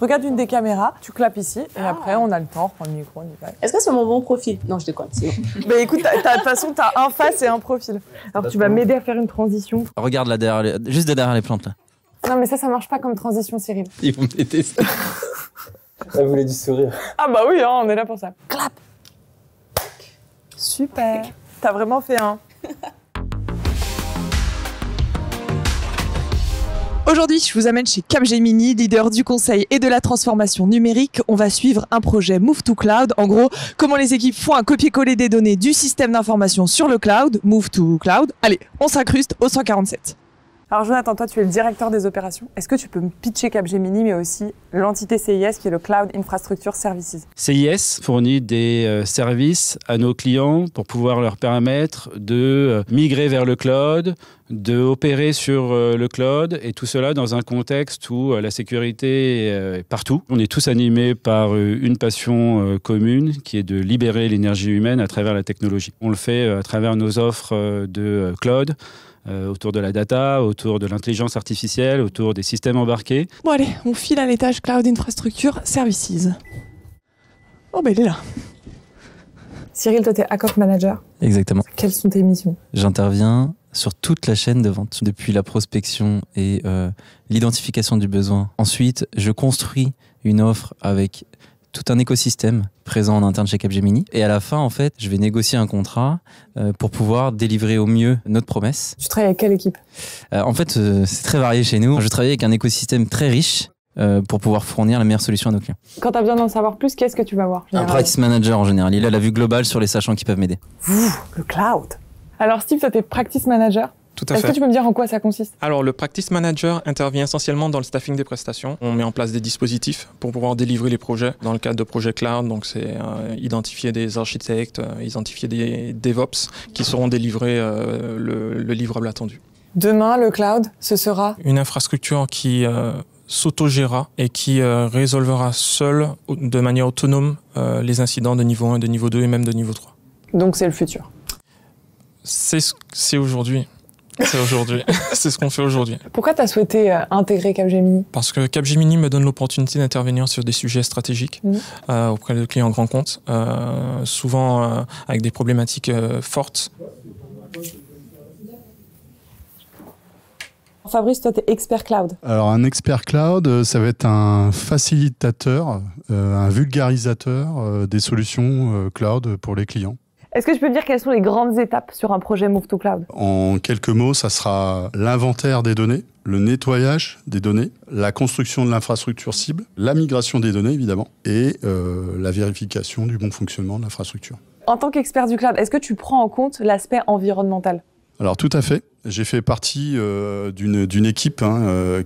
Regarde une des caméras, tu clapes ici, et après on a le temps, on reprend le micro, on y va. Est-ce que c'est mon bon profil? Non, je déconne, c'est bon. Bah écoute, de toute façon, t'as un face et un profil. Alors tu vas m'aider à faire une transition. Regarde là derrière, juste derrière les plantes là. Non mais ça marche pas comme transition, Cyril. Ils vont me détester. Elle voulait du sourire. Ah bah oui, hein, on est là pour ça. Clap. Super. T'as vraiment fait un... Aujourd'hui, je vous amène chez Capgemini, leader du conseil et de la transformation numérique. On va suivre un projet Move to Cloud. En gros, comment les équipes font un copier-coller des données du système d'information sur le cloud, Move to Cloud. Allez, on s'incruste au 147. Alors Jonathan, toi tu es le directeur des opérations. Est-ce que tu peux me pitcher Capgemini, mais aussi l'entité CIS qui est le Cloud Infrastructure Services? CIS fournit des services à nos clients pour pouvoir leur permettre de migrer vers le cloud, de opérer sur le cloud, et tout cela dans un contexte où la sécurité est partout. On est tous animés par une passion commune qui est de libérer l'énergie humaine à travers la technologie. On le fait à travers nos offres de cloud, autour de la data, autour de l'intelligence artificielle, autour des systèmes embarqués. Bon allez, on file à l'étage Cloud Infrastructure Services. Oh bah il est là. Cyril, toi t'es Account Manager. Exactement. Quelles sont tes missions? J'interviens sur toute la chaîne de vente, depuis la prospection et l'identification du besoin. Ensuite, je construis une offre avec tout un écosystème présent en interne chez Capgemini. Et à la fin, en fait, je vais négocier un contrat pour pouvoir délivrer au mieux notre promesse. Tu travailles avec quelle équipe? En fait, c'est très varié chez nous. Je travaille avec un écosystème très riche pour pouvoir fournir la meilleure solution à nos clients. Quand tu as besoin d'en savoir plus, qu'est-ce que tu vas voir? Un practice manager en général. Il a la vue globale sur les sachants qui peuvent m'aider. Le cloud. Alors Steve, toi t'es practice manager. Tout à fait. Est-ce que tu peux me dire en quoi ça consiste? Alors, le Practice Manager intervient essentiellement dans le staffing des prestations. On met en place des dispositifs pour pouvoir délivrer les projets dans le cadre de projets cloud. Donc, c'est identifier des architectes, identifier des DevOps qui sauront délivrer le livrable attendu. Demain, le cloud, ce sera Une infrastructure qui s'autogérera et qui résolvera seule, de manière autonome, les incidents de niveau 1, de niveau 2 et même de niveau 3. Donc c'est le futur. C'est aujourd'hui. C'est aujourd'hui. C'est ce qu'on fait aujourd'hui. Pourquoi tu as souhaité intégrer Capgemini? Parce que Capgemini me donne l'opportunité d'intervenir sur des sujets stratégiques auprès de clients grands comptes, souvent avec des problématiques fortes. Fabrice, toi, tu es expert cloud. Alors, un expert cloud, ça va être un facilitateur, un vulgarisateur des solutions cloud pour les clients. Est-ce que tu peux me dire quelles sont les grandes étapes sur un projet Move to Cloud? En quelques mots, ça sera l'inventaire des données, le nettoyage des données, la construction de l'infrastructure cible, la migration des données, évidemment, et la vérification du bon fonctionnement de l'infrastructure. En tant qu'expert du cloud, est-ce que tu prends en compte l'aspect environnemental? Alors tout à fait. J'ai fait partie d'une équipe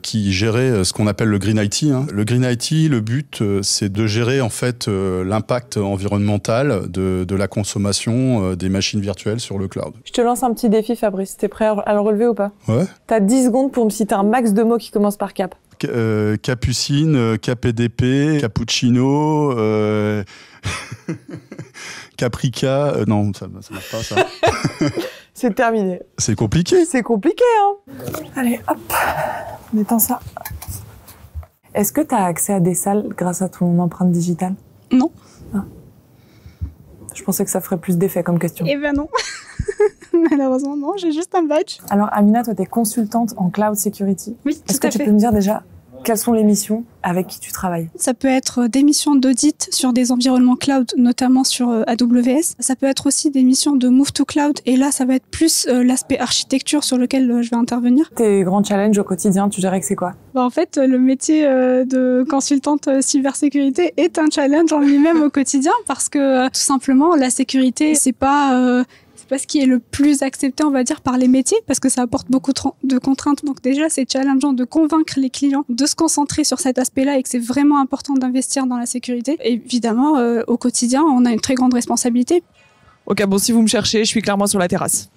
qui gérait ce qu'on appelle le Green IT. Le Green IT, le but, c'est de gérer en fait l'impact environnemental de la consommation des machines virtuelles sur le cloud. Je te lance un petit défi, Fabrice. T'es prêt à le relever ou pas? Ouais. T'as 10 secondes pour me citer un max de mots qui commencent par cap. Capucine, KPDP, Cappuccino, Caprica. Non, ça marche pas ça. C'est terminé. C'est compliqué. C'est compliqué, hein. Allez, hop, on éteint ça. Est-ce que tu as accès à des salles grâce à ton empreinte digitale? Non. Ah. Je pensais que ça ferait plus d'effet comme question. Eh ben non. Malheureusement, non, j'ai juste un badge. Alors, Amina, toi, tu es consultante en cloud security. Oui, Est-ce que tu peux me dire déjà quelles sont les missions avec qui tu travailles? Ça peut être des missions d'audit sur des environnements cloud, notamment sur AWS. Ça peut être aussi des missions de move to cloud. Et là, ça va être plus l'aspect architecture sur lequel je vais intervenir. Tes grands challenges au quotidien, tu dirais que c'est quoi? En fait, le métier de consultante cybersécurité est un challenge en lui-même au quotidien parce que tout simplement, la sécurité, c'est pas ce qui est le plus accepté, on va dire, par les métiers, parce que ça apporte beaucoup de contraintes. Donc déjà, c'est challengeant de convaincre les clients de se concentrer sur cet aspect-là et que c'est vraiment important d'investir dans la sécurité. Et évidemment, au quotidien, on a une très grande responsabilité. Ok, bon, si vous me cherchez, je suis clairement sur la terrasse.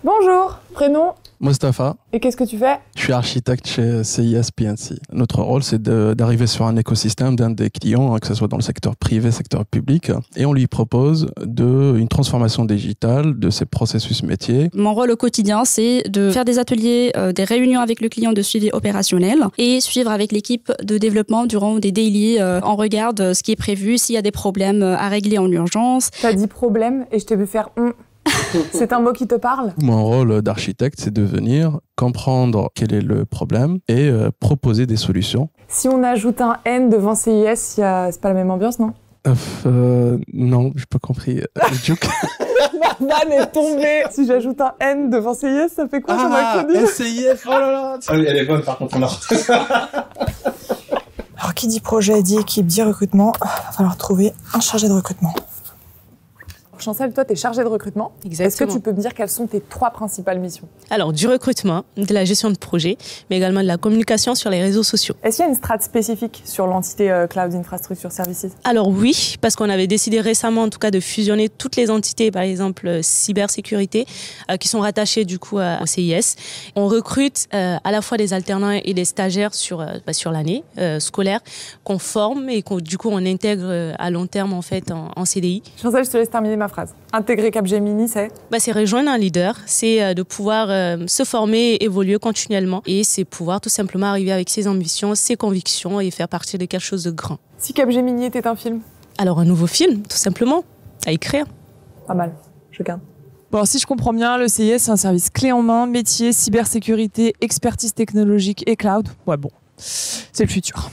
Bonjour, prénom Mustapha. et qu'est-ce que tu fais? Je suis architecte chez CIS PNC. Notre rôle, c'est d'arriver sur un écosystème d'un des clients, que ce soit dans le secteur privé, secteur public, et on lui propose une transformation digitale de ses processus métiers. Mon rôle au quotidien, c'est de faire des ateliers, des réunions avec le client de suivi opérationnel et suivre avec l'équipe de développement durant des daily. On regarde ce qui est prévu, s'il y a des problèmes à régler en urgence. T'as dit problème et je t'ai vu faire C'est un mot qui te parle? Mon rôle d'architecte, c'est de venir comprendre quel est le problème et proposer des solutions. Si on ajoute un N devant CIS, c'est pas la même ambiance, non? Non, j'ai pas compris. Ma vanne est tombée. Si j'ajoute un N devant CIS, ça fait quoi comme acronyme? SCIF, oh là là. Elle est bonne par contre, on Alors, qui dit projet, dit équipe, dit recrutement, va falloir trouver un chargé de recrutement. Chancel, toi, t'es chargée de recrutement. Exactement. Est-ce que tu peux me dire quelles sont tes 3 principales missions? Alors, du recrutement, de la gestion de projet, mais également de la communication sur les réseaux sociaux. Est-ce qu'il y a une strate spécifique sur l'entité Cloud Infrastructure Services? Alors oui, parce qu'on avait décidé récemment, en tout cas, de fusionner toutes les entités, par exemple cybersécurité, qui sont rattachées du coup au CIS. On recrute à la fois des alternants et des stagiaires sur l'année scolaire, qu'on forme et du coup on intègre à long terme en fait en CDI. Chancel, je te laisse terminer ma phrase. Intégrer Capgemini, c'est c'est rejoindre un leader, c'est de pouvoir se former et évoluer continuellement. Et c'est pouvoir tout simplement arriver avec ses ambitions, ses convictions et faire partie de quelque chose de grand. Si Capgemini était un film? Alors un nouveau film, tout simplement, à écrire. Pas mal, je garde. Bon, alors, si je comprends bien, le CIS, c'est un service clé en main, métier, cybersécurité, expertise technologique et cloud. Ouais, bon, c'est le futur.